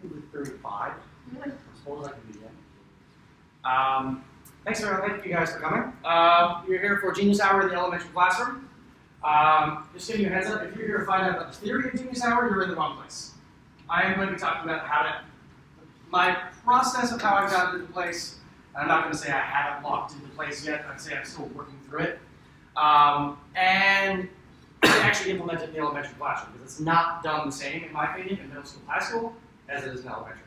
maybe 35. I suppose I can begin. Thank you guys for coming. You're here for Genius Hour in the elementary classroom. Just giving you a heads up, if you're here to find out about the theory of Genius Hour, you're in the wrong place. I am going to be talking about my process of how I got into place. I'm not going to say I haven't locked into place yet. I'd say I'm still working through it. And actually implement it in the elementary classroom, because it's not done the same, in my opinion, in middle school, high school, as it is in elementary.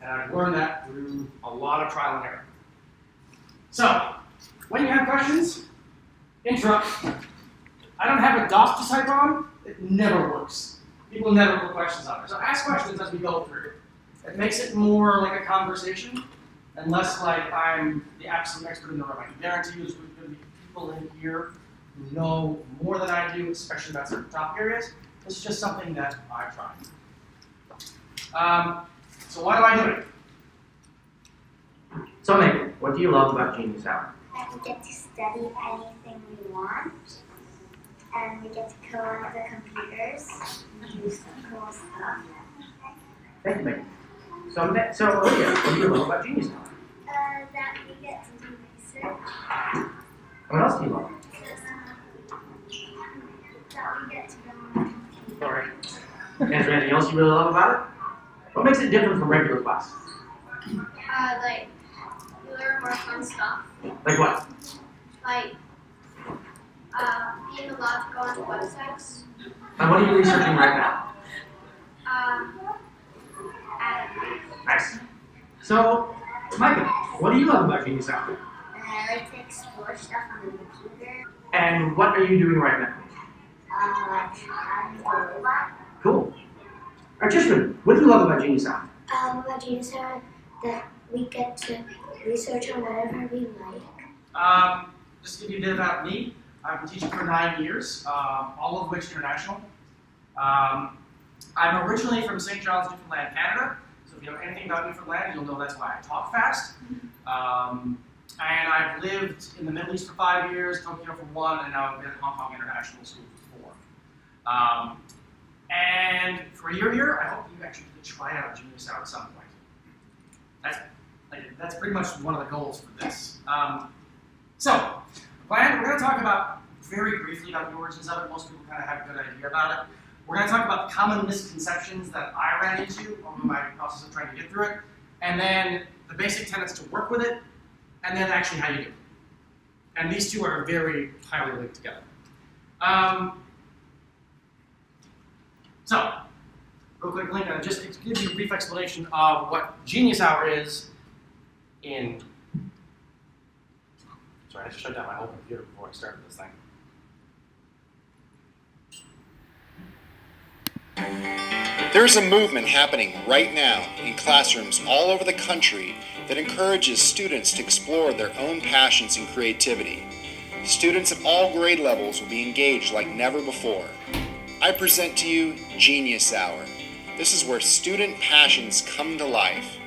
And I've learned that through a lot of trial and error. So, when you have questions, interrupt. I don't have a doc to type on. It never works. People never put questions on there. So ask questions as we go through. It makes it more like a conversation, and less like I'm the absolute expert in the room. I can guarantee you there's going to be people in here who know more than I do, especially about certain topic areas. This is just something that I try. So why do I do it? So Megan, what do you love about Genius Hour? That we get to study anything we want, and we get to code on the computers and do some cool stuff. Thank you, Megan. So Olivia, what do you love about Genius Hour? That we get to do research. What else do you love? That we get to go on the computer. All right. Is there anything else you really love about it? What makes it different from regular class? Like, you learn more fun stuff. Like what? Like, being allowed to go on the websites. And what are you researching right now? Nice. So, Micah, what do you love about Genius Hour? I like to explore stuff on the computer. And what are you doing right now? I'm a robot. Cool. Artishman, what do you love about Genius Hour? About Genius Hour, that we get to research on whatever we like. Just to give you a bit about me, I've been teaching for 9 years, all of which international. I'm originally from St. John's, Newfoundland, Canada. So if you know anything about Newfoundland, you'll know that's why I talk fast. And I've lived in the Middle East for 5 years, Tokyo for 1, and now I've been at Hong Kong International School for 4. And for a year here, I hope you actually get to try out Genius Hour at some point. That's pretty much one of the goals for this. So, we're going to talk about very briefly about the origins of it. Most people kind of have a good idea about it. We're going to talk about the common misconceptions that I ran into over my process of trying to get through it, and then the basic tenets to work with it, and then actually how you do it. And these two are very highly linked together. So, real quick link, just to give you a brief explanation of what Genius Hour is in... Sorry, I just shut down my whole computer before I started this thing. There's a movement happening right now in classrooms all over the country that encourages students to explore their own passions and creativity. Students at all grade levels will be engaged like never before. I present to you Genius Hour. This is where student passions come to life.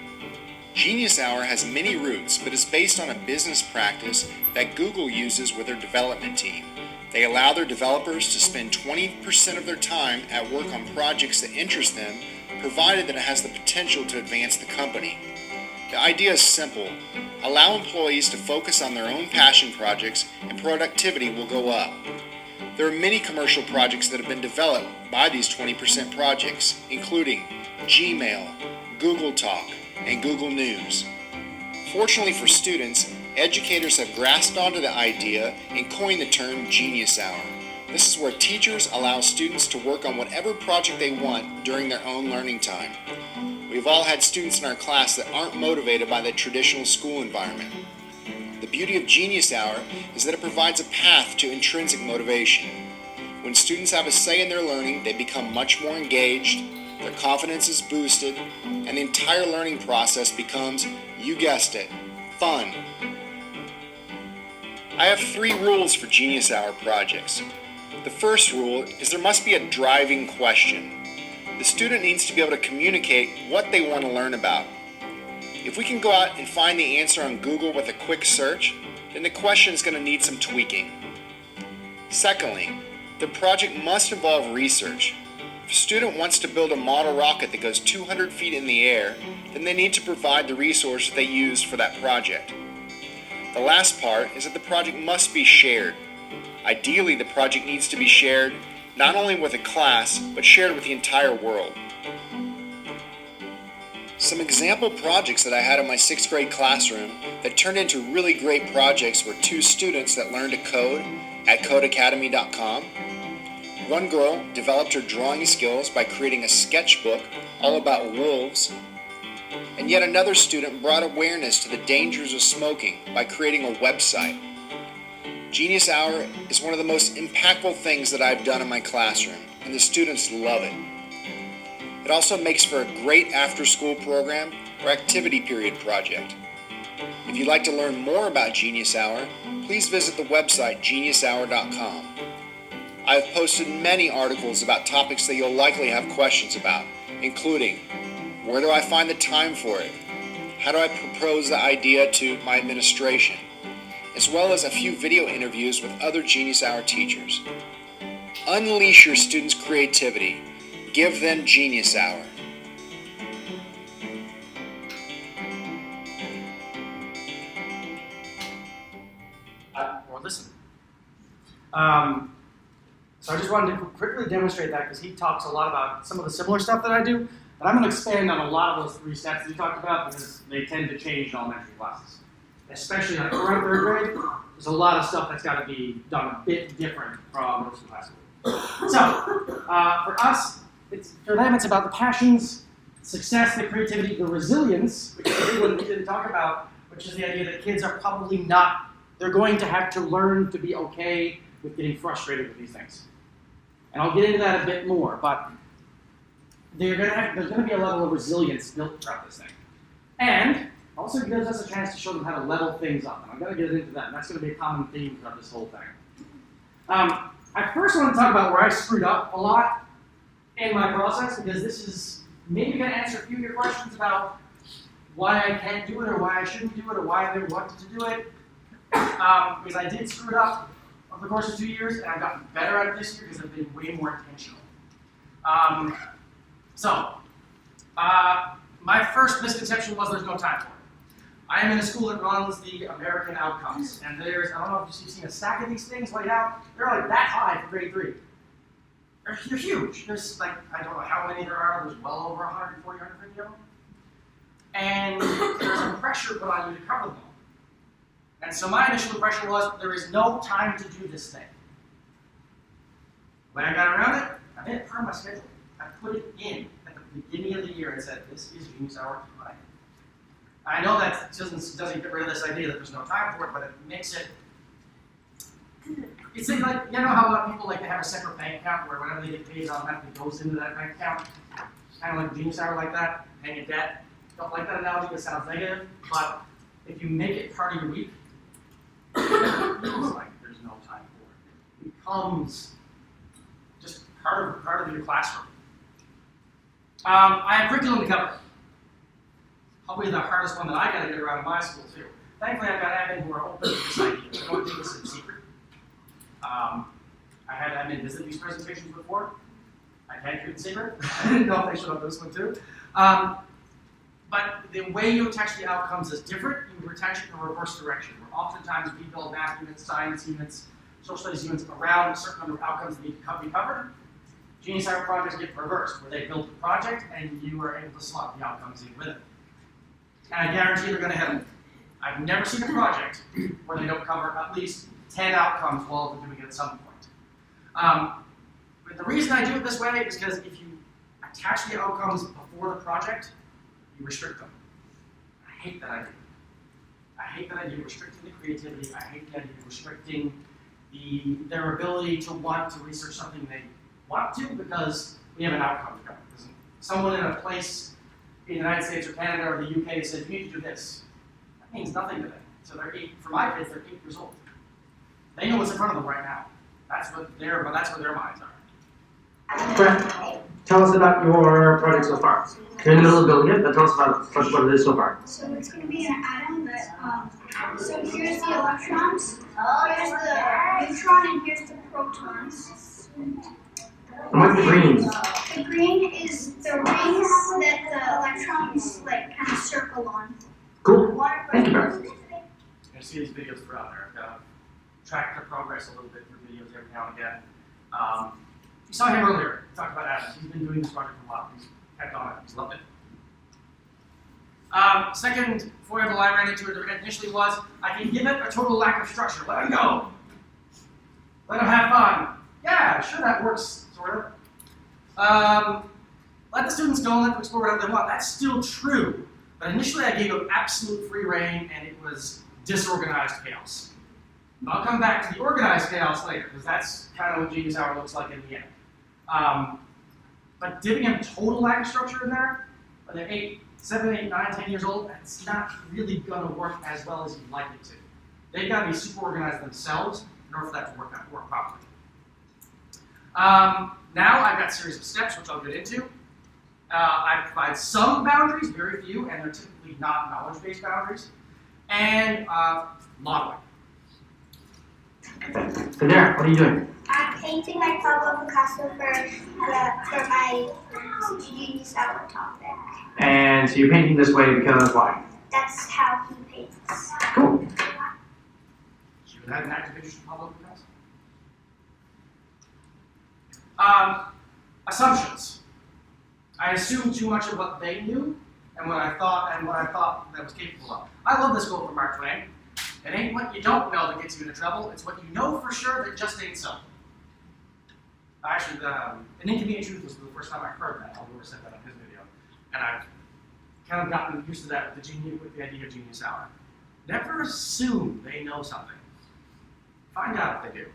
Genius Hour has many roots, but is based on a business practice that Google uses with their development team. They allow their developers to spend 20% of their time at work on projects that interest them, provided that it has the potential to advance the company. The idea is simple. Allow employees to focus on their own passion projects and productivity will go up. There are many commercial projects that have been developed by these 20% projects, including Gmail, Google Talk, and Google News. Fortunately for students, educators have grasped onto the idea and coined the term Genius Hour. This is where teachers allow students to work on whatever project they want during their own learning time. We've all had students in our class that aren't motivated by the traditional school environment. The beauty of Genius Hour is that it provides a path to intrinsic motivation. When students have a say in their learning, they become much more engaged, their confidence is boosted, and the entire learning process becomes, you guessed it, fun. I have 3 rules for Genius Hour projects. The first rule is there must be a driving question. The student needs to be able to communicate what they want to learn about. If we can go out and find the answer on Google with a quick search, then the question is going to need some tweaking. Secondly, the project must involve research. If a student wants to build a model rocket that goes 200 feet in the air, then they need to provide the resources they use for that project. The last part is that the project must be shared. Ideally, the project needs to be shared not only with a class, but shared with the entire world. Some example projects that I had in my 6th grade classroom that turned into really great projects were 2 students that learned to code at codeacademy.com. One girl developed her drawing skills by creating a sketchbook all about wolves, and yet another student brought awareness to the dangers of smoking by creating a website. Genius Hour is one of the most impactful things that I've done in my classroom, and the students love it. It also makes for a great after-school program or activity period project. If you'd like to learn more about Genius Hour, please visit the website geniushour.com. I have posted many articles about topics that you'll likely have questions about, including where do I find the time for it? How do I propose the idea to my administration? As well as a few video interviews with other Genius Hour teachers. Unleash your students' creativity. Give them Genius Hour. Or listen. So I just wanted to quickly demonstrate that because he talks a lot about some of the similar stuff that I do, but I'm going to expand on a lot of those 3 steps that he talked about because they tend to change in elementary classes. Especially like around 3rd grade, there's a lot of stuff that's got to be done a bit different from middle school, high school. So, for us, for them, it's about the passions, success, the creativity, the resilience, which is the big one we didn't talk about, which is the idea that kids are probably not, they're going to have to learn to be okay with getting frustrated with these things. And I'll get into that a bit more, but there's going to be a level of resilience built throughout this thing. And also gives us a chance to show them how to level things up. And I'm going to get into that, and that's going to be a common theme throughout this whole thing. I first want to talk about where I screwed up a lot in my process, because this is maybe going to answer a few of your questions about why I can't do it, or why I shouldn't do it, or why I didn't want to do it. Because I did screw it up over the course of 2 years, and I've gotten better at it this year because I've been way more intentional. My first misconception was there's no time for it. I am in a school that runs the American outcomes, and there's, I don't know if you've seen a stack of these things laid out, they're like that high for grade 3. They're huge. There's like, I don't know how many there are, there's well over 140, 150 of them. And there's a pressure put on you to cover them all. And so my initial impression was, there is no time to do this thing. When I got around it, I made it part of my schedule. I put it in at the beginning of the year and said, this is Genius Hour time. I know that doesn't get rid of this idea that there's no time for it, but it makes it, it's like, you know how a lot of people like to have a separate bank account where whatever they get paid automatically goes into that bank account? Kind of like Genius Hour like that, paying a debt. Don't like that analogy, it sounds negative, but if you make it part of your week, it feels like there's no time for it. It becomes just part of your classroom. I have curriculum to cover. Probably the hardest one that I got to get around in my school too. Thankfully, I've got admin who are open to this idea. I don't think this is a secret. I had admin visit these presentations before. I can't keep it secret. I didn't know if they showed up this one too. But the way you attach the outcomes is different. You attach it in a reverse direction, where oftentimes we build math units, science units, social studies units around a certain number of outcomes that need to be covered. Genius Hour projects get reversed, where they build the project and you are able to slot the outcomes in with it. And I guarantee they're going to hit them. I've never seen a project where they don't cover at least 10 outcomes while they're doing it at some point. But the reason I do it this way is because if you attach the outcomes before the project, you restrict them. I hate that idea. I hate that idea of restricting the creativity. I hate the idea of restricting their ability to want to research something they want to, because we have an outcome to cover. Someone in a place in the United States or Canada or the UK says, you need to do this. That means nothing to them. So for my kids, they're 8 years old. They know what's in front of them right now. That's where their minds are. Brett, tell us about your project so far. You're in the middle of building it, but tell us about what it is so far. So it's going to be an atom that, so here's the electrons, here's the neutron, and here's the protons. And what's the green? The green is the rings that the electrons like kind of circle on. Cool. Thank you, Brad. You're gonna see these videos throughout there. I've got to track the progress a little bit through videos every now and again. You saw him earlier. We talked about Adam. He's been doing this project for a while. He's kept on it. He's loved it. Second foible I ran into initially was I can give it a total lack of structure. Let him go. Let him have fun. Yeah, sure, that works, sort of. Let the students go and let them explore whatever they want. That's still true. But initially I gave them absolute free reign and it was disorganized chaos. I'll come back to the organized chaos later because that's kind of what Genius Hour looks like in the end. But giving them total lack of structure in there, when they're 7, 8, 9, 10 years old, that's not really going to work as well as you'd like it to. They've got to be super organized themselves in order for that to work properly. Now I've got a series of steps, which I'll get into. I provide some boundaries, very few, and they're typically not knowledge-based boundaries, and modeling. So there, what are you doing? I'm painting my Pablo Picasso for my Genius Hour topic. And so you're painting this way because why? That's how he paints. Cool. You had an active interest in Pablo Picasso? Assumptions. I assumed too much of what they knew and what I thought that was capable of. I love this quote from Mark Twain. It ain't what you don't know that gets you into trouble, it's what you know for sure that just ain't so. Actually, An Inconvenient Truth was the first time I heard that. Oliver said that on his video. And I've kind of gotten used to that with the idea of Genius Hour. Never assume they know something. Find out if they do.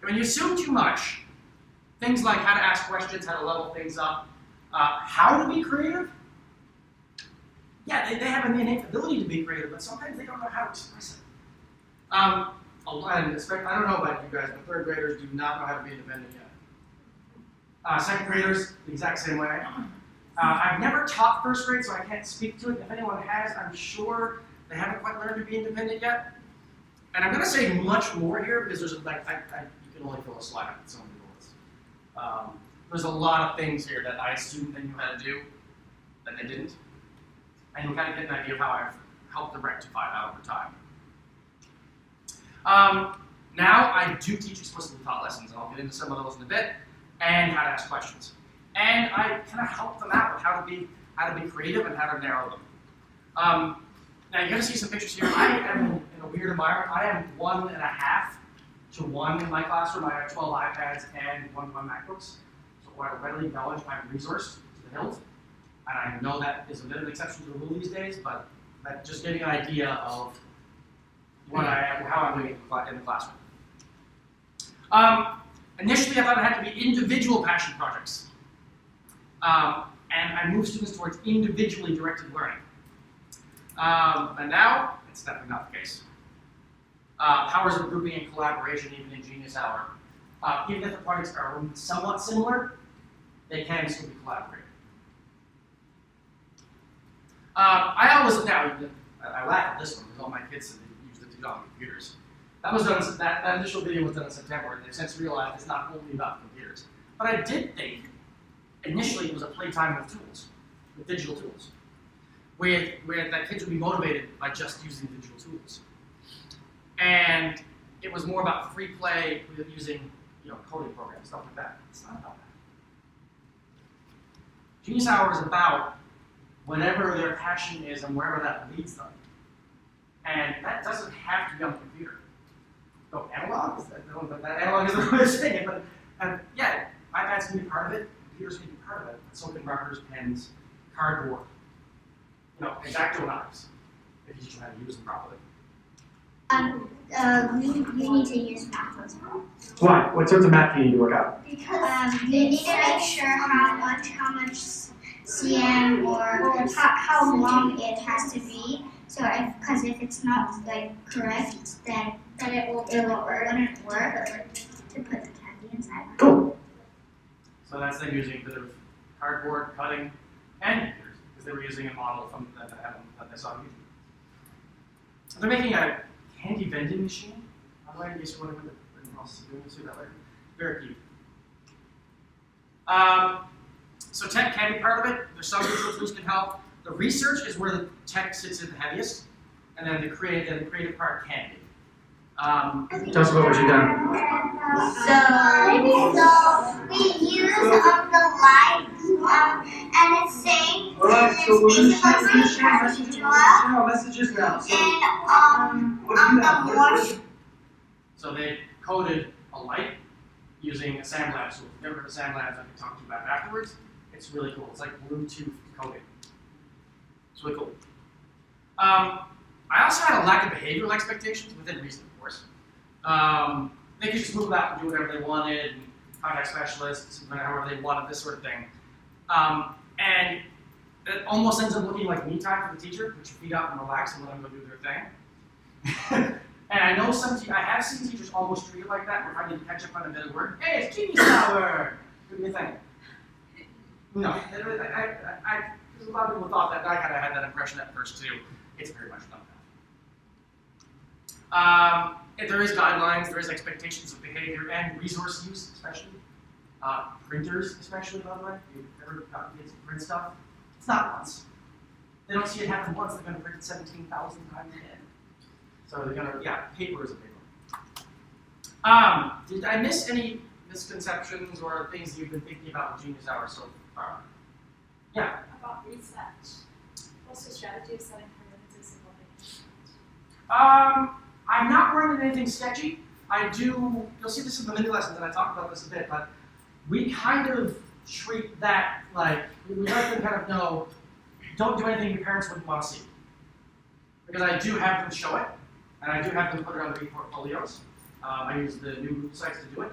When you assume too much, things like how to ask questions, how to level things up, how to be creative. Yeah, they have an innate ability to be creative, but sometimes they don't know how to express it. I don't know about you guys, but third graders do not know how to be independent yet. Second graders, the exact same way. I've never taught first grade, so I can't speak to it. If anyone has, I'm sure they haven't quite learned to be independent yet. And I'm going to say much more here because there's you can only fill a slide with so many bullets. There's a lot of things here that I assumed they knew how to do that they didn't. And you'll kind of get an idea of how I've helped them rectify that over time. Now I do teach explicitly taught lessons, and I'll get into some of those in a bit, and how to ask questions. And I kind of help them out with how to be creative and how to narrow them. Now you're going to see some pictures here. I am in a weird environment. I am 1.5 to 1 in my classroom. I have 12 iPads and 1 MacBooks. So I readily acknowledge I'm resourced to the hilt. And I know that is a bit of an exception to the rule these days, but that just giving an idea of how I'm doing in the classroom. Initially, I thought it had to be individual passion projects. And I moved students towards individually directed learning. And now, it's definitely not the case. Powers of grouping and collaboration, even in Genius Hour. Even if the projects are somewhat similar, they can still be collaborated. I laugh at this one because all my kids said they used it to get on computers. That was done. That initial video was done in September, and they've since realized it's not only about computers. But I did think initially it was a playtime with tools, with digital tools, where that kids would be motivated by just using digital tools, and it was more about free play with using coding programs, stuff like that. It's not about that. Genius Hour is about whatever their passion is and wherever that leads them. And that doesn't have to be on the computer. No, analog is that analog is the way to say it, but yeah, iPads can be part of it, computers can be part of it, so can markers, pens, cardboard, X-Acto knives, if you teach them how to use them properly. You need to use math as well. Why? What sorts of math do you need to work out? Because you need to make sure how much cm or how long it has to be. So because if it's not correct, then it wouldn't work to put the candy inside. Cool. So that's them using a bit of cardboard, cutting, and computers, because they were using a model from that they saw on YouTube. They're making a candy vending machine. By the way, in case you're wondering what else is doing, you'll see that later. Very cute. So tech can be part of it. There's some digital tools can help. The research is where the tech sits in the heaviest, and then the creative part can be. Tell us about what you've done. So we use the lights, and it's saying Alright, so we're gonna share messages now. So the more So they coded a light using a SandLab tool. If you've never heard of SandLabs, I can talk to you about it afterwards. It's really cool. It's like Bluetooth coding. It's really cool. I also had a lack of behavioral expectations within reason, of course. They could just move about and do whatever they wanted, and contact specialists, however they wanted, this sort of thing. And it almost ends up looking like me time for the teacher. Put your feet up and relax and let them go do their thing. And I know I have seen teachers almost treat it like that, where if I need to catch up on a bit of work, hey, it's genius hour! Do your thing. No, there's a lot of people thought that. I kind of had that impression at first too. It's very much not that. If there is guidelines, there is expectations of behavior and resource use, especially. Printers, especially, by the way. If you've ever gotten kids to print stuff, it's not once. They don't see it happen once, they're going to print it 17,000 times again. So they're going to, paper is a big one. Did I miss any misconceptions or things you've been thinking about with Genius Hour so far? Yeah? About research. What's your strategy of setting perimeters and what they I'm not running anything sketchy. You'll see this in the mini lessons, and I talked about this a bit, but we kind of treat that like, we let them kind of know, don't do anything your parents wouldn't want to see. Because I do have them show it, and I do have them put it on their portfolios. I use the new Google sites to do it.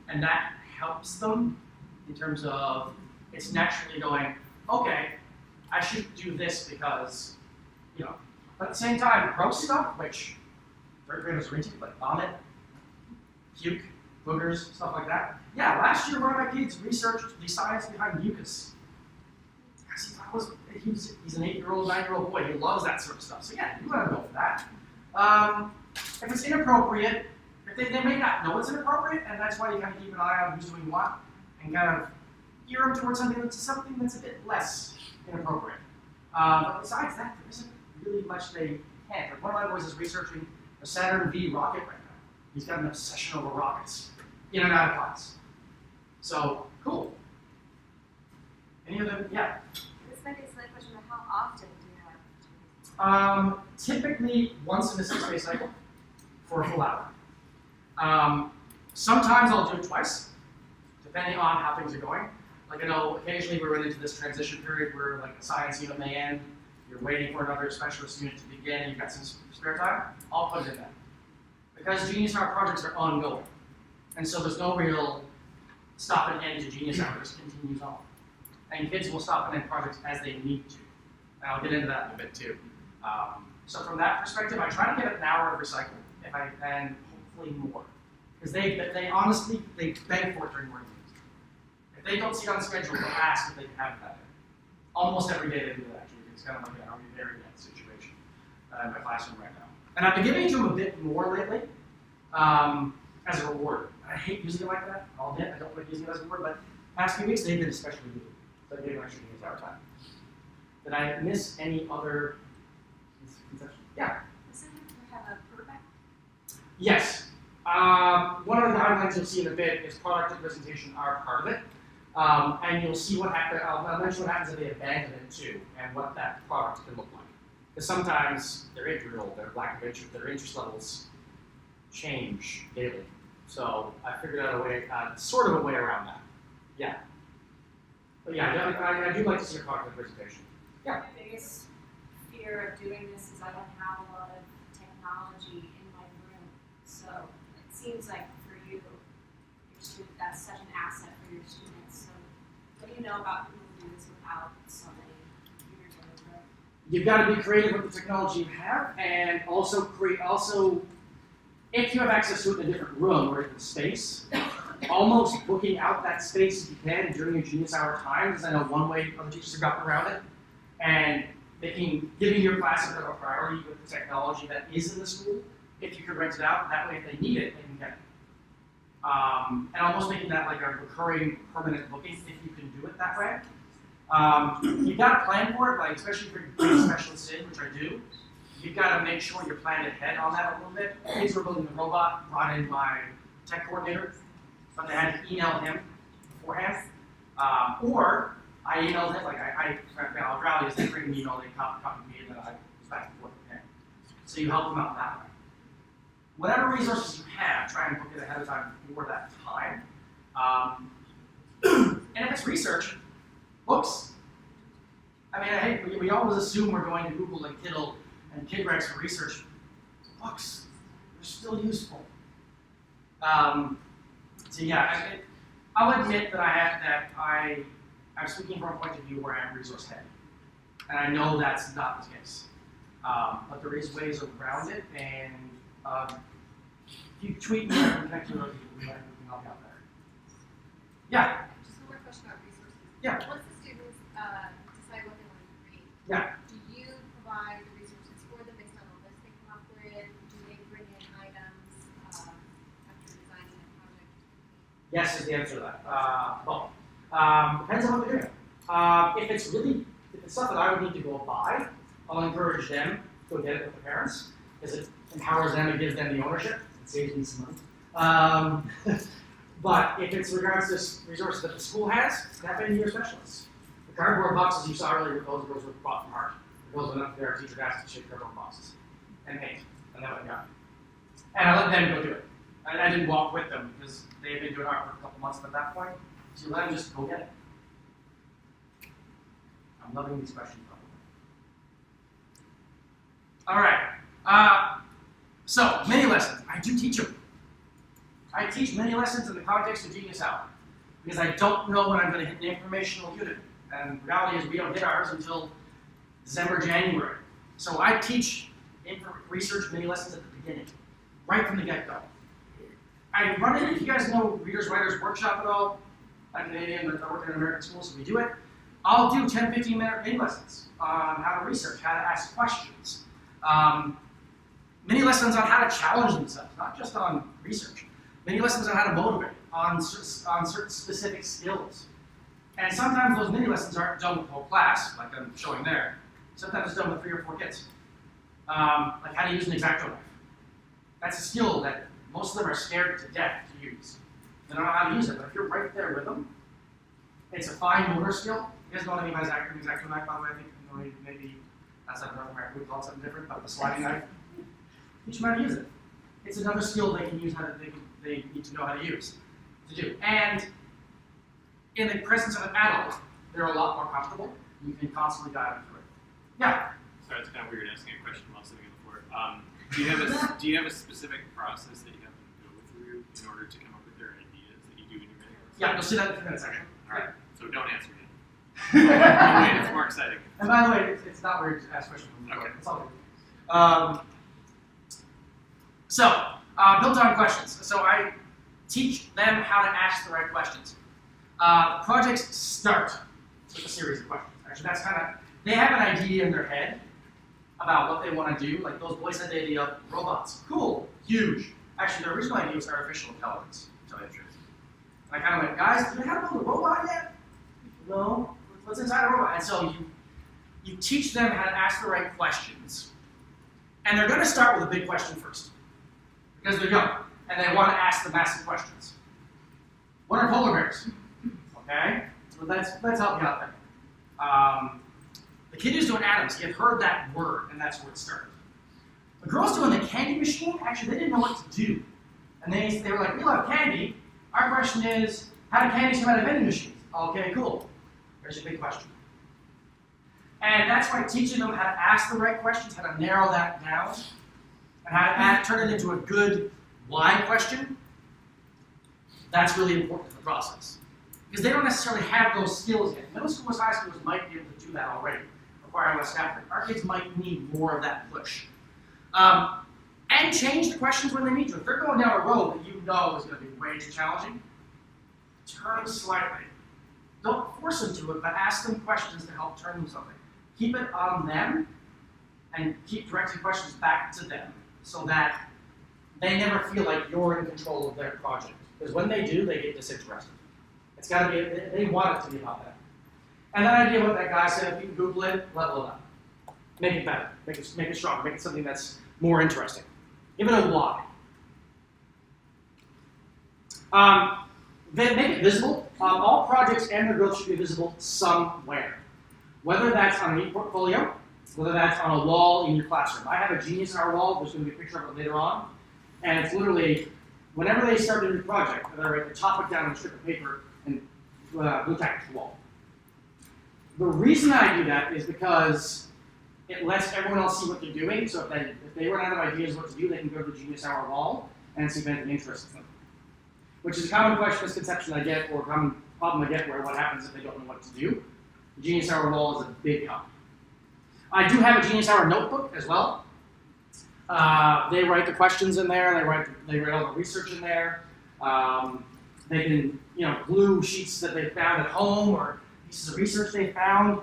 And that helps them in terms of, it's naturally going, okay, I should do this because, but at the same time, gross stuff, which third graders are into, like vomit, puke, boogers, stuff like that. Yeah, last year one of my kids researched the science behind mucus. He's an 8-year-old, 9-year-old boy. He loves that sort of stuff. So yeah, you want to go for that. If it's inappropriate, they may not know it's inappropriate, and that's why you kind of keep an eye on who's doing what, and kind of gear them towards something that's a bit less inappropriate. But besides that, there isn't really much they can't. Like one of my boys is researching a Saturn V rocket right now. He's got an obsession over rockets, in and out of class. So, cool. Any other, yeah? This might be a silly question, but how often do you have? Typically once in a 6-day cycle for a full hour. Sometimes I'll do it twice, depending on how things are going. Like I know occasionally we run into this transition period where like a science unit may end, you're waiting for another specialist unit to begin, and you've got some spare time, I'll put it in there. Because Genius Hour projects are ongoing. And so there's no real stop and end to Genius Hour, it just continues on. And kids will stop and end projects as they need to. And I'll get into that in a bit too. So from that perspective, I try to get an hour every cycle, if I can, hopefully more. Because they honestly, they beg for it during work meetings. If they don't see it on the schedule, they'll ask if they can have it that day. Almost every day they do that, actually. It's kind of like an are we there yet situation in my classroom right now. And I've been giving it to them a bit more lately as a reward. I hate using it like that, I'll admit. I don't like using it as a reward, but past few weeks they've been especially good. So I gave them extra Genius Hour time. Did I miss any other misconceptions? Yeah? Does it have a quarterback? Yes. One of the guidelines you'll see in a bit is product and presentation are part of it. And you'll see what happens, I'll mention what happens if they abandon it too, and what that product can look like. Because sometimes their 8-year-old, their lack of interest, their interest levels change daily. So I figured out a way, sort of a way around that. Yeah. But yeah, I do like to see a product and presentation. Yeah. My biggest fear of doing this is I don't have a lot of technology in my room. So it seems like for you, that's such an asset for your students. So what do you know about people who do this without so many computers in their room? You've got to be creative with the technology you have, and also if you have access to it in a different room or a different space, almost booking out that space if you can during your Genius Hour time, because I know one way other teachers have gotten around it, and giving your class a bit of a priority with the technology that is in the school. If you could rent it out, that way if they need it, they can get it. and almost making that like a recurring permanent booking if you can do it that way. You've got to plan for it, like especially if you're doing specialists in, which I do. You've got to make sure you're planned ahead on that a little bit. Kids were building the robot brought in by tech coordinator, but they had to email him beforehand. Or I emailed him, like I'll rally is they bring an email, they copy me, and then I was back and forth with him. So you help them out that way. Whatever resources you have, try and book it ahead of time for that time. And if it's research, books. I mean, hey, we always assume we're going to Google and Kindle and KidRex for research. Books, they're still useful. So yeah, I'll admit that I'm speaking from a point of view where I'm resource heavy, and I know that's not the case. But there is ways around it, and if you tweet me, I can connect you with people who can help you out there. Yeah. Just one more question about resources. Yeah. Once the students decide what they want to read, Yeah. do you provide the resources for them based on the list they come up with? Do they bring in items after designing a project? Yes is the answer to that. Well, depends on what they're doing. If it's stuff that I would need to go buy, I'll encourage them to go get it with the parents, because it empowers them and gives them the ownership. It saves me some money. But if it's regards to resources that the school has, tap into your specialists. The cardboard boxes you saw earlier, those were bought from Heart. Those went up to their teacher desk to shape cardboard boxes and paint, and that went down. And I let them go do it. I didn't walk with them because they had been doing art for a couple months at that point. So you let them just go get it. I'm loving these questions. All right. So mini lessons. I do teach them. I teach mini lessons in the context of Genius Hour because I don't know when I'm going to hit an informational unit. And the reality is we don't hit ours until December, January. So I teach research mini lessons at the beginning, right from the get-go. I run it, if you guys know Readers Writers Workshop at all, I'm Canadian, but I work in an American school, so we do it. I'll do 10, 15-minute mini lessons on how to research, how to ask questions. Mini lessons on how to challenge themselves, not just on research. Mini lessons on how to motivate, on certain specific skills. And sometimes those mini lessons aren't done with the whole class, like I'm showing there. Sometimes it's done with 3 or 4 kids. Like how to use an X-Acto knife. That's a skill that most of them are scared to death to use. They don't know how to use it, but if you're right there with them, it's a fine motor skill. You guys know what I mean by an X-Acto knife, by the way? I think maybe that's not North America, we call it something different, but the sliding knife. Teach them how to use it. It's another skill they can use, they need to know how to use, to do. And in the presence of an adult, they're a lot more comfortable. You can constantly guide them through it. Yeah? Sorry, it's kind of weird asking a question while sitting on the floor. Do you have a specific process that you have them go through in order to come up with their ideas that you do in your videos? Yeah, you'll see that in the minutes section. All right, so don't answer it. Wait, it's more exciting. And by the way, it's not weird to ask questions from the floor. Okay. It's all good. Built on questions. So I teach them how to ask the right questions. Projects start with a series of questions. Actually, that's kind of, they have an idea in their head about what they want to do. Like those boys had the idea of robots. Cool, huge. Actually, their original idea was artificial intelligence, to tell you the truth. And I kind of went, guys, do you have to build a robot yet? No. What's inside a robot? And so you teach them how to ask the right questions. And they're going to start with a big question first. Because they're young, and they want to ask the massive questions. What are polar bears? Okay? So let's help you out there. The kid who's doing atoms, he had heard that word, and that's where it started. The girls doing the candy machine, actually, they didn't know what to do. And they were like, we love candy. Our question is, how do candies come out of vending machines? Okay, cool. There's your big question. And that's why teaching them how to ask the right questions, how to narrow that down, and how to turn it into a good why question, that's really important in the process. Because they don't necessarily have those skills yet. Middle schoolers, high schoolers might be able to do that already, requiring less effort. Our kids might need more of that push. And change the questions when they need to. If they're going down a road that you know is going to be way too challenging, turn slightly. Don't force them to it, but ask them questions to help turn them something. Keep it on them, and keep directing questions back to them, so that they never feel like you're in control of their project. Because when they do, they get disinterested. It's got to be, they want it to be about that. And that idea what that guy said, if you can Google it, level it up. Make it better, make it stronger, make it something that's more interesting. Give it a why. They make it visible. All projects and their growth should be visible somewhere. Whether that's on an e-portfolio, whether that's on a wall in your classroom. I have a Genius Hour wall, there's going to be a picture of it later on. And it's literally, whenever they start a new project, they write the topic down on a strip of paper and blue tack to the wall. The reason I do that is because it lets everyone else see what they're doing. So if they run out of ideas what to do, they can go to the Genius Hour wall and see if anything interests them. Which is a common question, misconception I get, or a common problem I get where what happens if they don't know what to do. The Genius Hour wall is a big help. I do have a Genius Hour notebook as well. They write the questions in there, they write all the research in there. They can glue sheets that they found at home or pieces of research they found.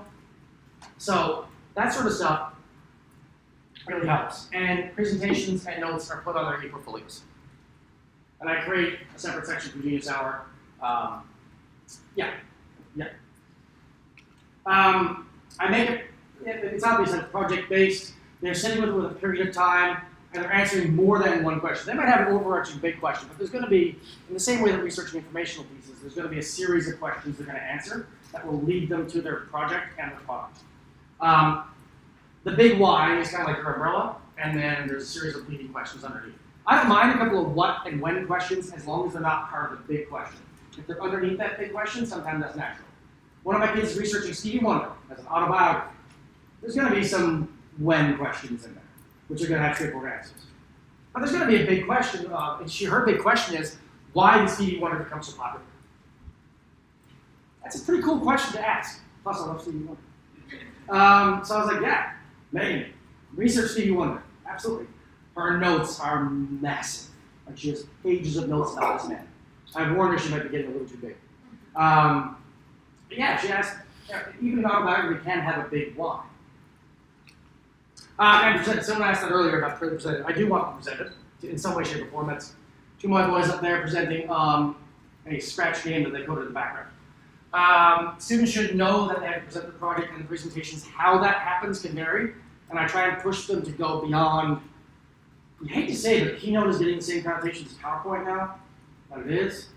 So that sort of stuff really helps. And presentations and notes are put on their e-portfolios. And I create a separate section for Genius Hour. I make it, it's obvious that it's project-based. They're sitting with it with a period of time, and they're answering more than one question. They might have an overarching big question, but there's going to be, in the same way that researching informational pieces, there's going to be a series of questions they're going to answer that will lead them to their project and their product. The big why is kind of like your umbrella, and then there's a series of leading questions underneath. I don't mind a couple of what and when questions as long as they're not part of the big question. If they're underneath that big question, sometimes that's natural. One of my kids is researching Stevie Wonder as an autobiography. There's going to be some when questions in there, which are going to have straightforward answers. But there's going to be a big question, and her big question is, why did Stevie Wonder become so popular? That's a pretty cool question to ask. Plus, I love Stevie Wonder. So I was like, yeah, Megan, research Stevie Wonder. Absolutely. Her notes are massive. Like she has pages of notes about this man. I've warned her she might be getting a little too big. But yeah, she asked, even an autobiography can have a big why. And present, someone asked that earlier about presented. I do want to present it in some way, shape, or form. That's two of my boys up there presenting a scratch game that they coded in the background. Students should know that they have to present the project and the presentations. How that happens can vary, and I try and push them to go beyond. You hate to say it, but Keynote is getting the same connotations as PowerPoint now, but it is.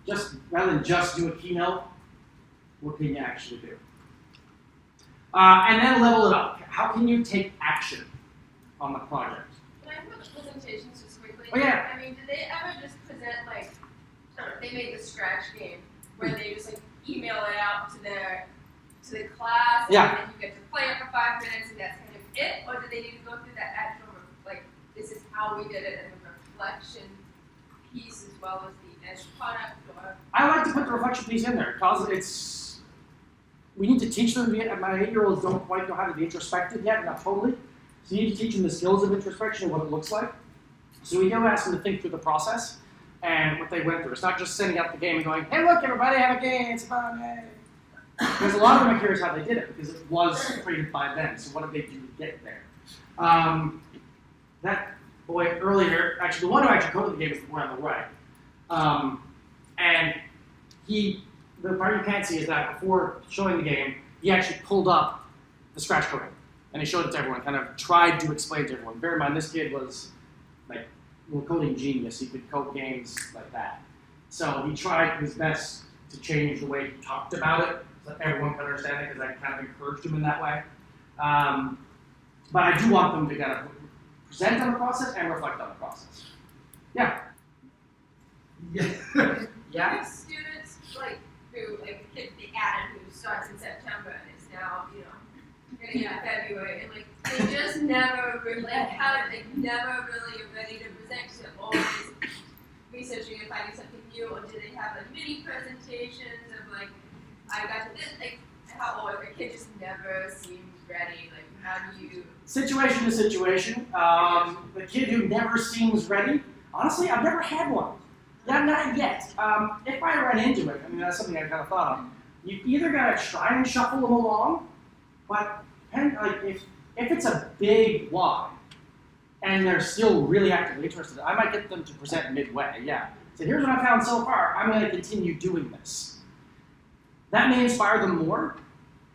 Just rather than just do a Keynote, what can you actually do? And then level it up. How can you take action on the project? Can I put presentations just quickly? Oh, yeah. I mean, did they ever just present they made the scratch game where they just email it out to the class and then you get to play it for 5 minutes and that's kind of it? Or did they need to go through that actual this is how we did it and the reflection piece as well as the edge product? Or I like to put the reflection piece in there because we need to teach them. My 8-year-olds don't quite know how to be introspective yet, not totally. So you need to teach them the skills of introspection and what it looks like. So we do ask them to think through the process and what they went through. It's not just sending out the game and going, hey, look, everybody, have a game, it's fun, hey. Because a lot of them are curious how they did it because it was created by them. So what did they do to get there? That boy earlier, actually, the one who actually coded the game is the boy on the right. And the part you can't see is that before showing the game, he actually pulled up the scratch coding. And he showed it to everyone, kind of tried to explain to everyone. Bear in mind, this kid was like a little coding genius. He could code games like that. So he tried his best to change the way he talked about it so that everyone could understand it, because I kind of encouraged him in that way. But I do want them to kind of present on the process and reflect on the process. Yeah. Yeah. students who the kid they added who starts in September and is now getting in February and they just never really never really are ready to present because they're always researching and finding something new, or do they have mini presentations of I got to this or the kid just never seems ready? How do you Situation to situation. The kid who never seems ready, honestly, I've never had one. Not yet. If I run into it, that's something I kind of thought of. You either got to try and shuffle them along, but if it's a big why, and they're still really actively interested, I might get them to present midway, yeah. So here's what I found so far. I'm going to continue doing this. That may inspire them more,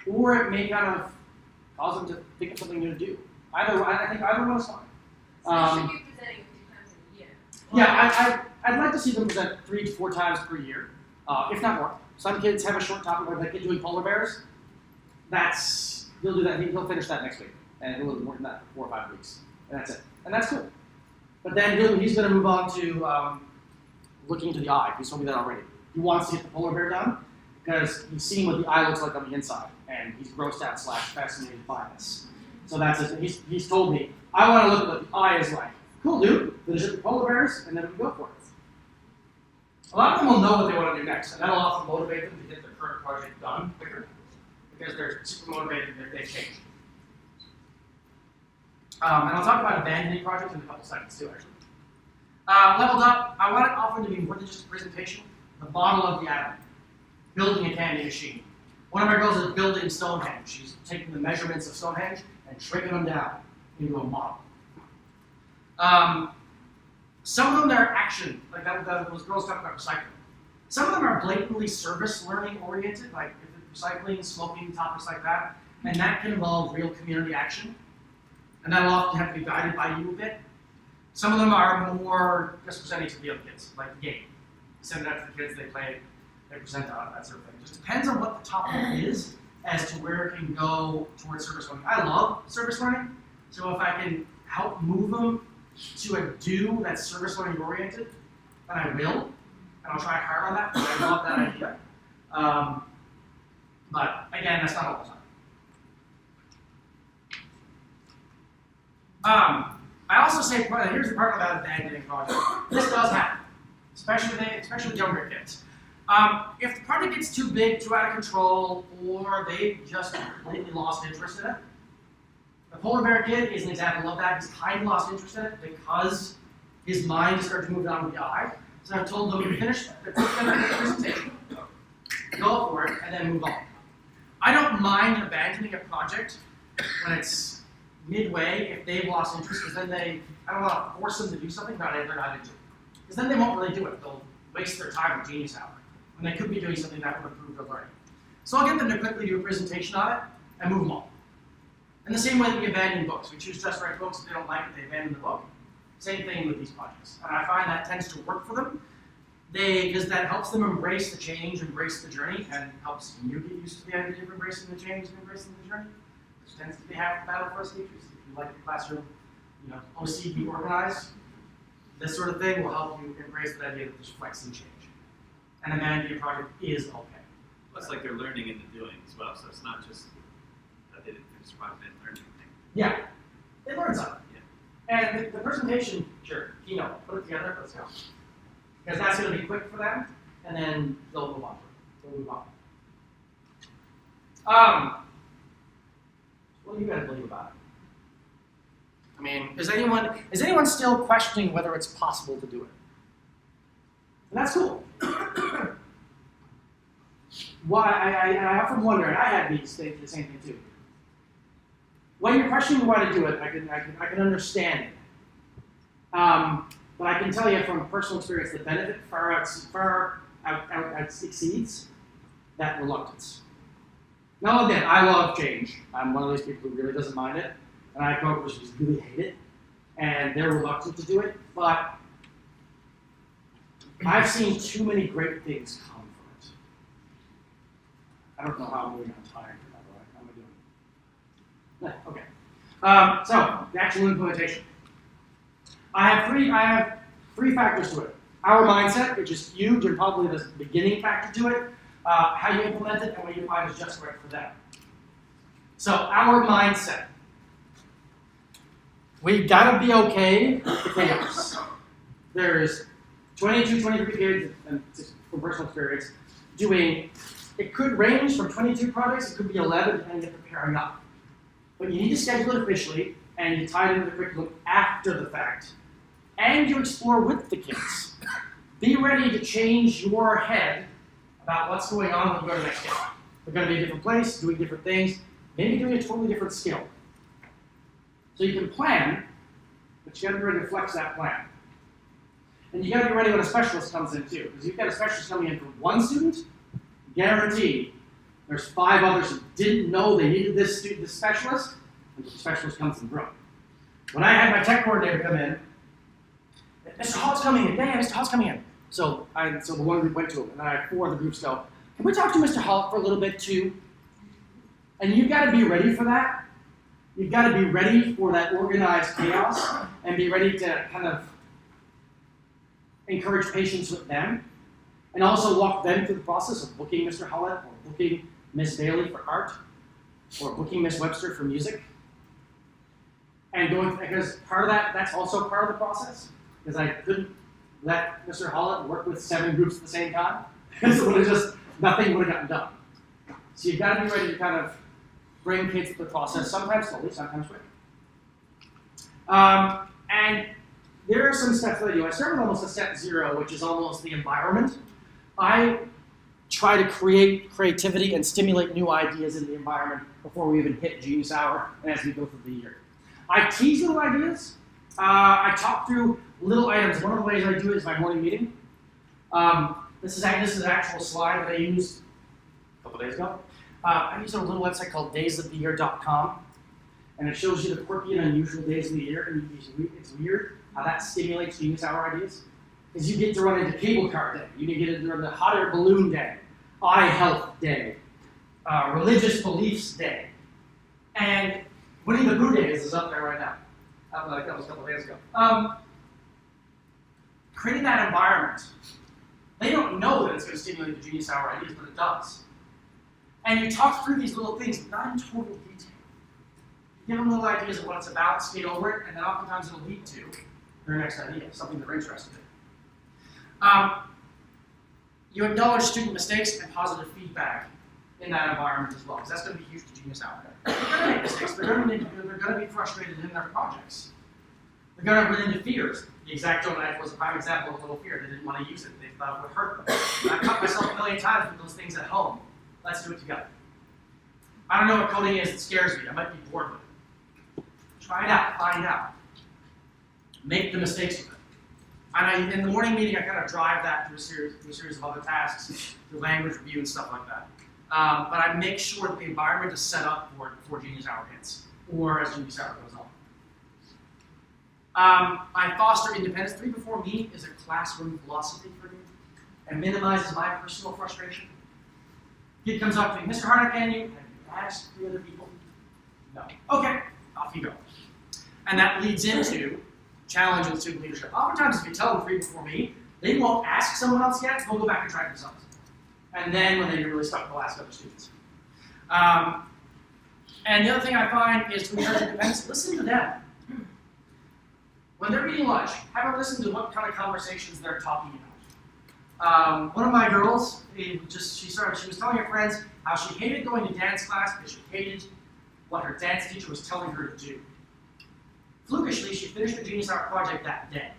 or it may kind of cause them to think of something new to do. I think either one is fine. So they should be presenting a few times a year. Yeah, I'd like to see them present 3 to 4 times per year, if not more. Some kids have a short topic, like doing polar bears. He'll do that. He'll finish that next week, and he'll do more than that for 4 or 5 weeks, and that's it. And that's cool. But then he's going to move on to looking into the eye. He's told me that already. He wants to get the polar bear done because he's seen what the eye looks like on the inside, and he's grossed out / fascinated by this. So that's it. He's told me, I want to look at what the eye is like. Cool, dude. Finish up the polar bears, and then we go for it. A lot of them will know what they want to do next, and that'll often motivate them to get their current project done quicker because they're super motivated if they've changed. And I'll talk about abandoning projects in a couple seconds too, actually. Leveled up, I want it often to be more than just a presentation. The model of the atom, building a candy machine. One of my girls is building Stonehenge. She's taking the measurements of Stonehenge and shrinking them down into a model. Some of them are action, like those girls talk about recycling. Some of them are blatantly service learning oriented, like recycling, smoking, topics like that, and that can involve real community action. And that'll often have to be guided by you a bit. Some of them are more just presenting to the other kids, like the game. You send it out to the kids, they play, they present on it, that sort of thing. It just depends on what the topic is as to where it can go towards service learning. I love service learning, so if I can help move them to a do that's service learning oriented, then I will, and I'll try hard on that because I love that idea. But again, that's not all the time. I also say, here's the part about abandoning projects. This does happen, especially with younger kids. If the project gets too big, too out of control, or they just completely lost interest in it. The polar bear kid is an example of that. He's kind of lost interest in it because his mind started to move down to the eye. So I've told them to finish the presentation, go for it, and then move on. I don't mind abandoning a project when it's midway if they've lost interest, because then I don't want to force them to do something that they're not into. Because then they won't really do it. They'll waste their time with Genius Hour when they could be doing something that would improve their learning. So I'll get them to quickly do a presentation on it and move them on. And the same way that we abandon books. We choose just right books. If they don't like it, they abandon the book. Same thing with these projects. And I find that tends to work for them. Because that helps them embrace the change, embrace the journey, and helps you get used to the idea of embracing the change and embracing the journey. Which tends to be half the battle for us teachers. If you like your classroom, OC, be organized, this sort of thing will help you embrace the idea that there's flex and change. And abandoning your project is okay. Well, it's like they're learning in the doing as well, so it's not just that they didn't finish the project, they didn't learn anything. Yeah, they learn something. Yeah. And the presentation, sure, keynote, put it together, let's go. Because that's going to be quick for them, and then they'll move on. What do you guys believe about it? I mean, is anyone still questioning whether it's possible to do it? And that's cool. Why I often wonder, and I had me say the same thing too. When you're questioning why to do it, I can understand it. But I can tell you from personal experience, the benefit far exceeds that reluctance. Now again, I love change. I'm one of those people who really doesn't mind it, and I have coworkers who just really hate it, and they're reluctant to do it. But I've seen too many great things come from it. I don't know how I'm doing on time, by the way. How am I doing? Okay. So the actual implementation. I have three factors to it. Our mindset, which is huge and probably the beginning factor to it. How you implement it and what you find is just right for them. So our mindset. We gotta be okay with chaos. There's 22, 23 kids, and from personal experience, it could range from 22 projects, it could be 11 depending if they're pairing up. But you need to schedule it officially, and you tie it into the curriculum after the fact. And you explore with the kids. Be ready to change your head about what's going on when you go to the next day. They're going to be a different place, doing different things, maybe doing a totally different skill. So you can plan, but you got to be ready to flex that plan. And you gotta be ready when a specialist comes in too, because you've got a specialist coming in for one student, guaranteed there's 5 others who didn't know they needed this specialist, and the specialist comes in the room. When I had my tech coordinator come in, Mr. Hall's coming in, yeah, Mr. Hall's coming in. So the one group went to him, and then I had 4 of the groups go, can we talk to Mr. Hall for a little bit too? And you've got to be ready for that. You've got to be ready for that organized chaos and be ready to kind of encourage patience with them and also walk them through the process of booking Mr. Hollett or booking Miss Bailey for art or booking Miss Webster for music. And going, because part of that's also part of the process, because I couldn't let Mr. Hollett work with 7 groups at the same time, because it would have just, nothing would have gotten done. So you've got to be ready to kind of bring kids through the process, sometimes slowly, sometimes quickly. And there are some steps that I do. I start with almost a step 0, which is almost the environment. I try to create creativity and stimulate new ideas in the environment before we even hit Genius Hour and as we go through the year. I tease little ideas. I talk through little items. One of the ways I do it is my morning meeting. This is an actual slide that I used a couple days ago. I use a little website called daysoftheyear.com, and it shows you the quirky and unusual days of the year, and it's weird how that stimulates Genius Hour ideas. Because you get to run into Cable Car Day, you get to run the Hot Air Balloon Day, Eye Health Day, Religious Beliefs Day, and Winnie the Pooh Day is up there right now. That was a couple of days ago. Creating that environment, they don't know that it's going to stimulate the Genius Hour ideas, but it does. And you talk through these little things, not in total detail. You give them little ideas of what it's about, skate over it, and then oftentimes it'll lead to their next idea, something they're interested in. You acknowledge student mistakes and positive feedback in that environment as well, because that's going to be huge to Genius Hour. They're going to make mistakes. They're going to be frustrated in their projects. They're going to run into fears. The X-Acto knife was a prime example of a little fear. They didn't want to use it. They thought it would hurt them. And I've cut myself a million times with those things at home. Let's do it together. I don't know what coding is that scares me. I might be bored with it. Try it out. Find out. Make the mistakes with it. And in the morning meeting, I kind of drive that through a series of other tasks, through language review and stuff like that. But I make sure that the environment is set up for it before Genius Hour hits, or as Genius Hour goes on. I foster independence. 3 before me is a classroom philosophy for me, and minimizes my personal frustration. Kid comes up to me, Mr. Harder, have you asked the other people? No. Okay, off you go. And that leads into challenging student leadership. Oftentimes, if you tell them 3 before me, they won't ask someone else yet, they'll go back and try it themselves. And then when they get really stuck, they'll ask other students. And the other thing I find is to encourage independence, listen to them. When they're eating lunch, have a listen to what kind of conversations they're talking about. One of my girls, she was telling her friends how she hated going to dance class because she hated what her dance teacher was telling her to do. Flukishly, she finished the Genius Hour project that day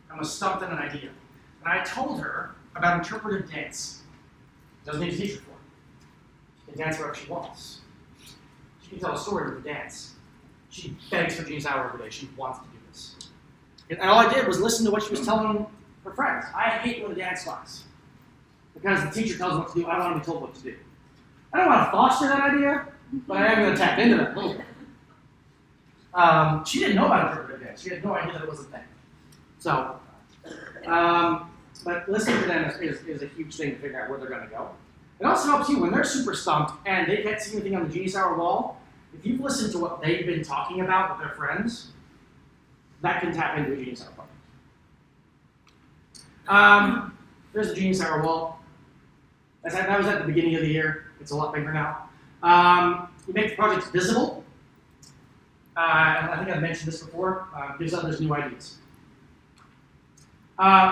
and was stumped on an idea. And I told her about interpretive dance. Doesn't need a teacher for it. She can dance wherever she wants. She can tell a story with a dance. She begs for Genius Hour every day. She wants to do this. And all I did was listen to what she was telling her friends. I hate going to dance class because the teacher tells me what to do. I don't want to be told what to do. I don't want to foster that idea, but I am going to tap into that a little bit. She didn't know about interpretive dance. She had no idea that it was a thing. So, but listening to them is a huge thing to figure out where they're going to go. It also helps you when they're super stumped and they can't see anything on the Genius Hour wall. If you've listened to what they've been talking about with their friends, that can tap into a Genius Hour project. There's the Genius Hour wall. That was at the beginning of the year. It's a lot bigger now. You make the projects visible. I think I've mentioned this before. Gives others new ideas.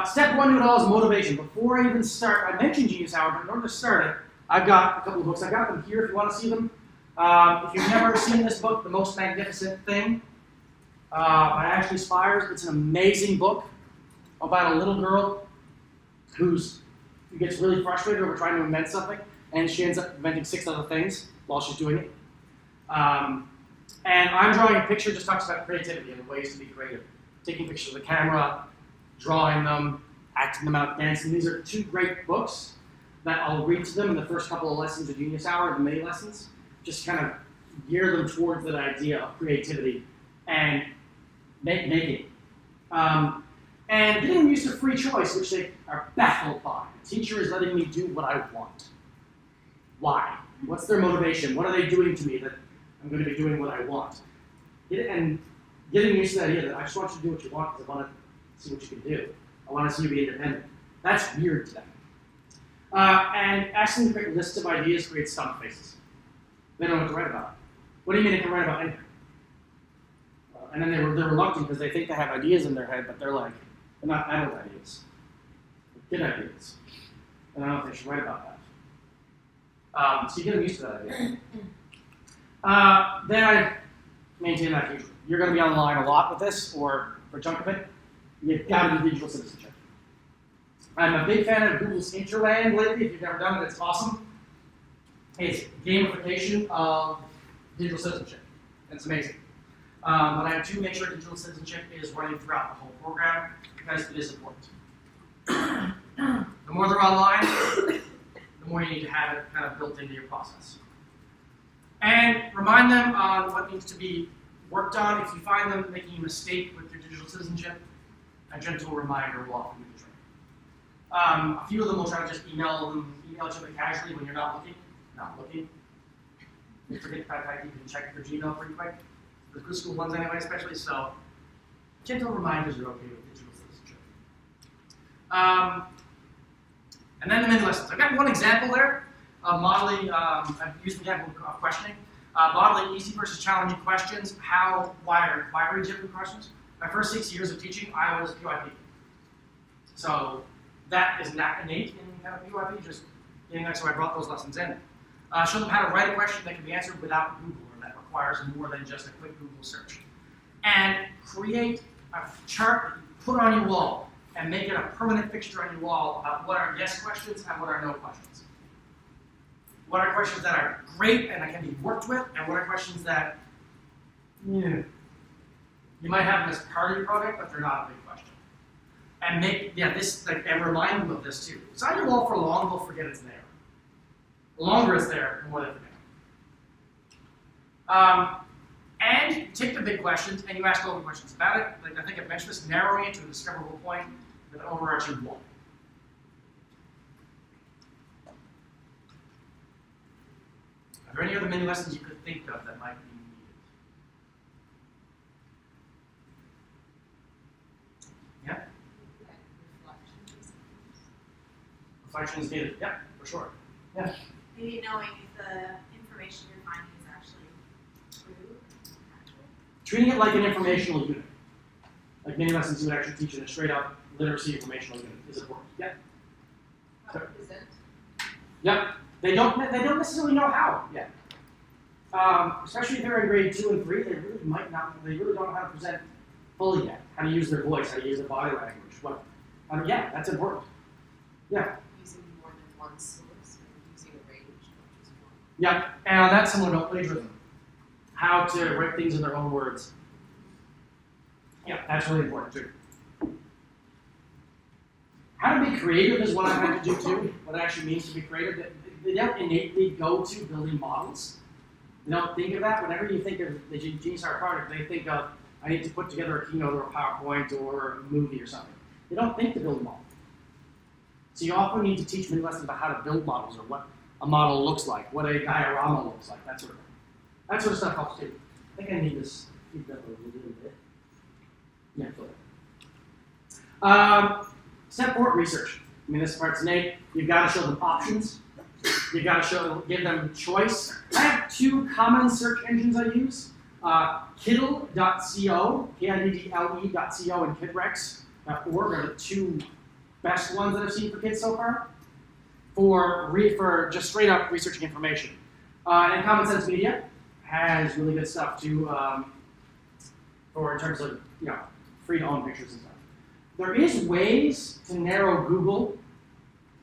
Step 1 to it all is motivation. Before I even start, I mentioned Genius Hour, but in order to start it, I've got a couple of books. I've got them here if you want to see them. If you've never seen this book, The Most Magnificent Thing, by Ashley Spires, it's an amazing book about a little girl who gets really frustrated over trying to invent something, and she ends up inventing 6 other things while she's doing it. And I'm drawing a picture, just talks about creativity and ways to be creative. Taking pictures of the camera, drawing them, acting them out, dancing. These are 2 great books that I'll read to them in the first couple of lessons of Genius Hour, the mini lessons, just kind of gear them towards that idea of creativity and making. And getting them used to free choice, which they are baffled by. The teacher is letting me do what I want. Why? What's their motivation? What are they doing to me that I'm going to be doing what I want? And getting used to the idea that I just want you to do what you want because I want to see what you can do. I want to see you be independent. That's weird to them. And asking them to create lists of ideas creates stump faces. They don't know what to write about. What do you mean they can write about anything? And then they're reluctant because they think they have ideas in their head, but they're not adult ideas. They're kid ideas. And I don't know if they should write about that. So you get them used to that idea. Then I maintain that usually. You're going to be online a lot with this, or for a chunk of it. You've got to do digital citizenship. I'm a big fan of Google's Interland lately. If you've never done it, it's awesome. It's gamification of digital citizenship. It's amazing. But I have to make sure digital citizenship is running throughout the whole program because it is important. The more they're online, the more you need to have it kind of built into your process. And remind them on what needs to be worked on. If you find them making a mistake with their digital citizenship, a gentle reminder will often be the trick. A few of them will try to just email each other casually when you're not looking. You forget the fact you can check your Gmail pretty quick. The good school ones anyway, especially, so gentle reminders are okay with digital citizenship. And then the mini lessons. I've got one example there of modeling, I've used the example of questioning. Modeling easy versus challenging questions, why are you different questions? My first 6 years of teaching, I was PYP. So that is not innate in kind of PYP, just getting that, so I brought those lessons in. Show them how to write a question that can be answered without Google, or that requires more than just a quick Google search. And create a chart that you put on your wall and make it a permanent fixture on your wall about what are yes questions and what are no questions. What are questions that are great and that can be worked with, and what are questions that you might have them as part of your project, but they're not a big question. And and remind them of this too. It's on your wall for long, they'll forget it's there. The longer it's there, the more they forget. And you take the big questions and you ask open questions about it. Like I think I mentioned this, narrowing it to a discoverable point with an overarching one. Are there any other mini lessons you could think of that might be needed? Yeah? Reflection is needed. Yeah, for sure. Yeah. Maybe knowing if the information you're finding is actually true. Treating it like an informational unit. Like many lessons you would actually teach in a straight up literacy informational unit is important. Yeah. Present. Yep. They don't necessarily know how yet. Especially if they're in grade 2 and 3, they really don't know how to present fully yet. How to use their voice, how to use their body language. Yeah, that's important. Yeah. Using more than one source or using a range, not just one. Yeah, and that's similar to plagiarism. How to write things in their own words. Yeah, that's really important too. How to be creative is what I've had to do too. What it actually means to be creative. They don't innately go to building models. They don't think of that. Whenever you think of the Genius Hour project, they think of, I need to put together a keynote or a PowerPoint or a movie or something. They don't think to build a model. So you often need to teach many lessons about how to build models or what a model looks like, what a diorama looks like, that sort of thing. That sort of stuff helps too. I think I need this, keep that a little bit. Yeah, flip. Step 4, research. I mean, this part's innate. You've got to show them options. You've got to give them choice. I have 2 common search engines I use. Kiddle.co, Kiddle.co, and Kidrex.org are the 2 best ones that I've seen for kids so far for just straight up researching information. And Common Sense Media has really good stuff too for in terms of free to own pictures and stuff. There is ways to narrow Google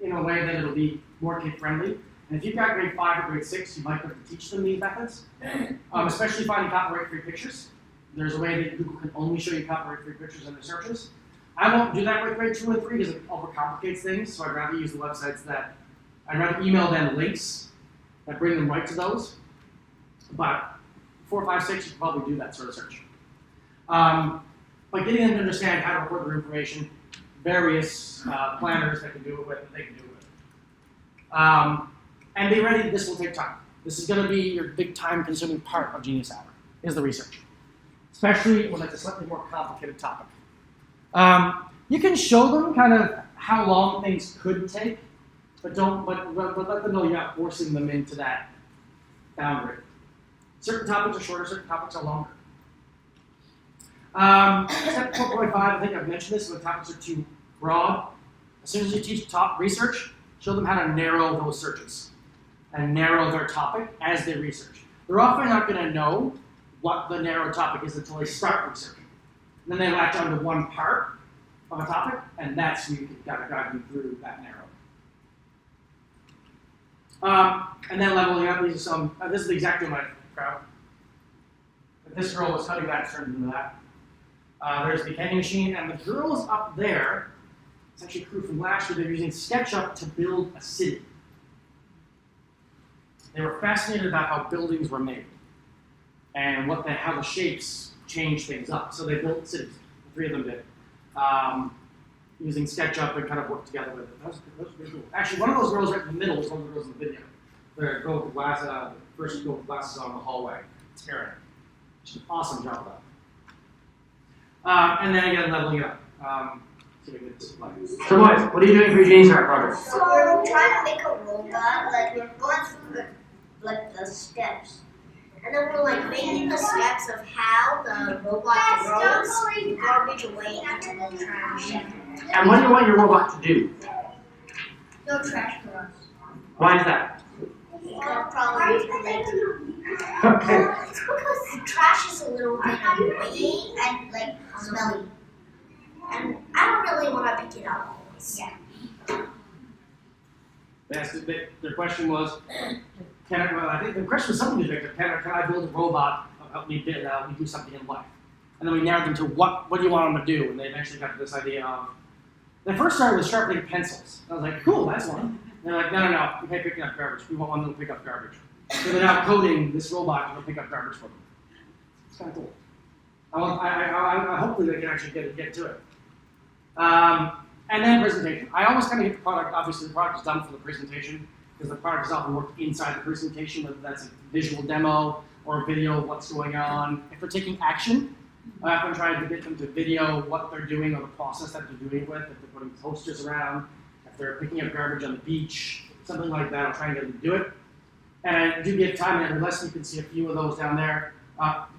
in a way that it'll be more kid friendly. And if you've got grade 5 or grade 6, you might have to teach them these methods, especially finding copyright free pictures. There's a way that Google can only show you copyright free pictures in their searches. I won't do that with grade 2 and 3 because it overcomplicates things, so I'd rather use the websites I'd rather email them links that bring them right to those. But 4, 5, 6, you can probably do that sort of search. But getting them to understand how to record their information, various planners that can do it with, that they can do it with. And be ready, this will take time. This is going to be your big time-consuming part of Genius Hour, is the research. Especially when it's a slightly more complicated topic. You can show them kind of how long things could take, but let them know you're not forcing them into that boundary. Certain topics are shorter, certain topics are longer. Step 4.5, I think I've mentioned this, when topics are too broad. As soon as you teach top research, show them how to narrow those searches and narrow their topic as they research. They're often not going to know what the narrow topic is until they start researching. And then they latch on to one part of a topic, and that's where you got to guide them through that narrow. And then leveling up, these are some, this is the exact one I crowd. But this girl was cutting that, turned into that. There's the candy machine, and the girls up there, it's actually a crew from last year, they're using SketchUp to build a city. They were fascinated about how buildings were made and how the shapes change things up. So they built cities, the 3 of them did, using SketchUp and kind of worked together with it. That was pretty cool. Actually, one of those girls right in the middle was one of the girls in the video. The girl with the glasses, the first girl with glasses on the hallway. It's Erin. She did an awesome job of that. And then again, leveling it up. So we get this line. So boys, what are you doing for your Genius Hour project? So we're trying to make a robot, like we're going through the steps. And then we're like making the steps of how the robot throws garbage away into the trash. And what do you want your robot to do? No trash for us. Why is that? Because probably lazy. Okay. It's because the trash is a little bit annoying and like smelly. And I don't really want to pick it up always. Yeah. Their question was, I think the question was something to the can I build a robot to help me do something in life? And then we narrowed them to what do you want them to do? And they eventually got to this idea of, they first started with sharpening pencils. I was like, cool, that's one. And they're like, no, we can't pick up garbage. We want one that will pick up garbage. So they're now coding this robot to pick up garbage for them. It's kind of cool. I hopefully they can actually get to it. And then presentation. I always kind of get the product, obviously the product is done for the presentation, because the product is often worked inside the presentation, whether that's a visual demo or a video of what's going on. If they're taking action, I often try to get them to video what they're doing or the process that they're doing it with, if they're putting posters around, if they're picking up garbage on the beach, something like that, I'll try and get them to do it. And I do give time in every lesson, you can see a few of those down there.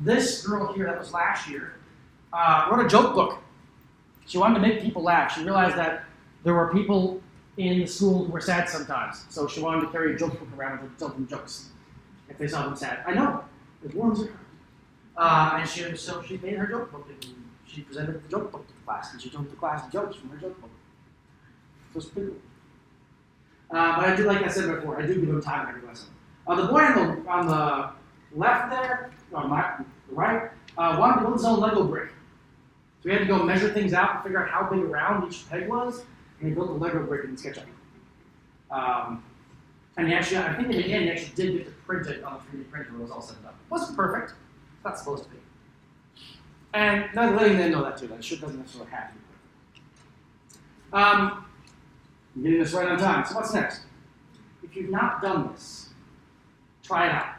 This girl here, that was last year, wrote a joke book. She wanted to make people laugh. She realized that there were people in the school who were sad sometimes. So she wanted to carry a joke book around and tell them jokes if they saw them sad. I know, it warms her heart. And she made her joke book and she presented the joke book to the class and she told the class jokes from her joke book. So it's pretty cool. But I do, like I said before, I do give them time in every lesson. The boy on the left there, on the right, wanted to build his own Lego brick. So we had to go measure things out and figure out how big around each peg was, and he built a Lego brick in SketchUp. And he actually, I think in the end, he actually did get to print it on the 3D printer when it was all set up. It wasn't perfect. It's not supposed to be. And not letting them know that too. That shit doesn't necessarily have to be perfect. I'm getting this right on time. So what's next? If you've not done this, try it out.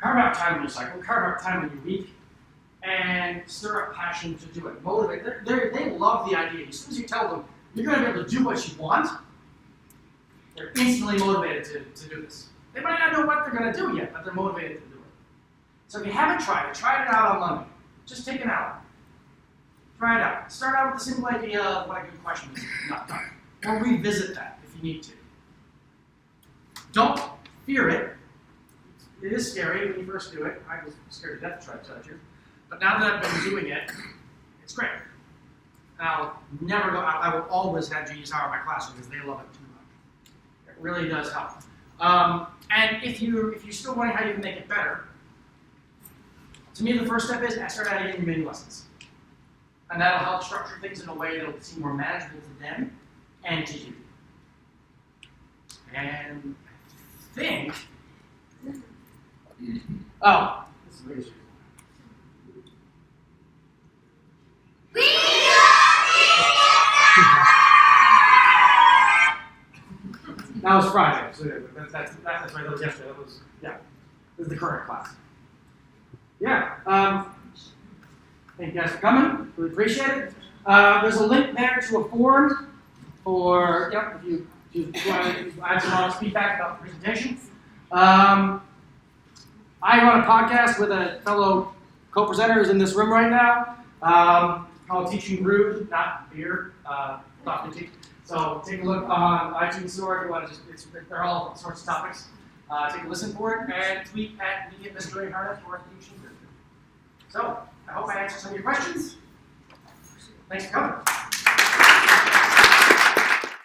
Carve out time in your cycle, carve out time in your week, and stir up passion to do it. Motivate. They love the idea. As soon as you tell them you're going to be able to do what you want, they're instantly motivated to do this. They might not know what they're going to do yet, but they're motivated to do it. So if you haven't tried it, try it out on Monday. Just take an hour. Try it out. Start out with the simple idea of what a good question is not done. Or revisit that if you need to. Don't fear it. It is scary when you first do it. I was scared to death to try to touch you. But now that I've been doing it, it's great. I will always have Genius Hour in my classroom because they love it too much. It really does help. And if you're still wondering how you can make it better, to me the first step is I start adding in mini lessons. and that'll help structure things in a way that'll seem more manageable to them and to you. And I think, oh, this is the biggest reason. That was Friday, so that's right, that was yesterday, that was, yeah, this is the current class. Yeah, thank you guys for coming, really appreciate it. There's a link there to a forum for, if you want to add some honest feedback about the presentation. I run a podcast with a fellow co-presenter who's in this room right now, called Teaching Brewed, not beer, coffee tea. So take a look on iTunes Store if you want to they're all sorts of topics. Take a listen for it and tweet at me at Mr. Harnett or Teaching Brewed. So I hope I answered some of your questions. Thanks for coming.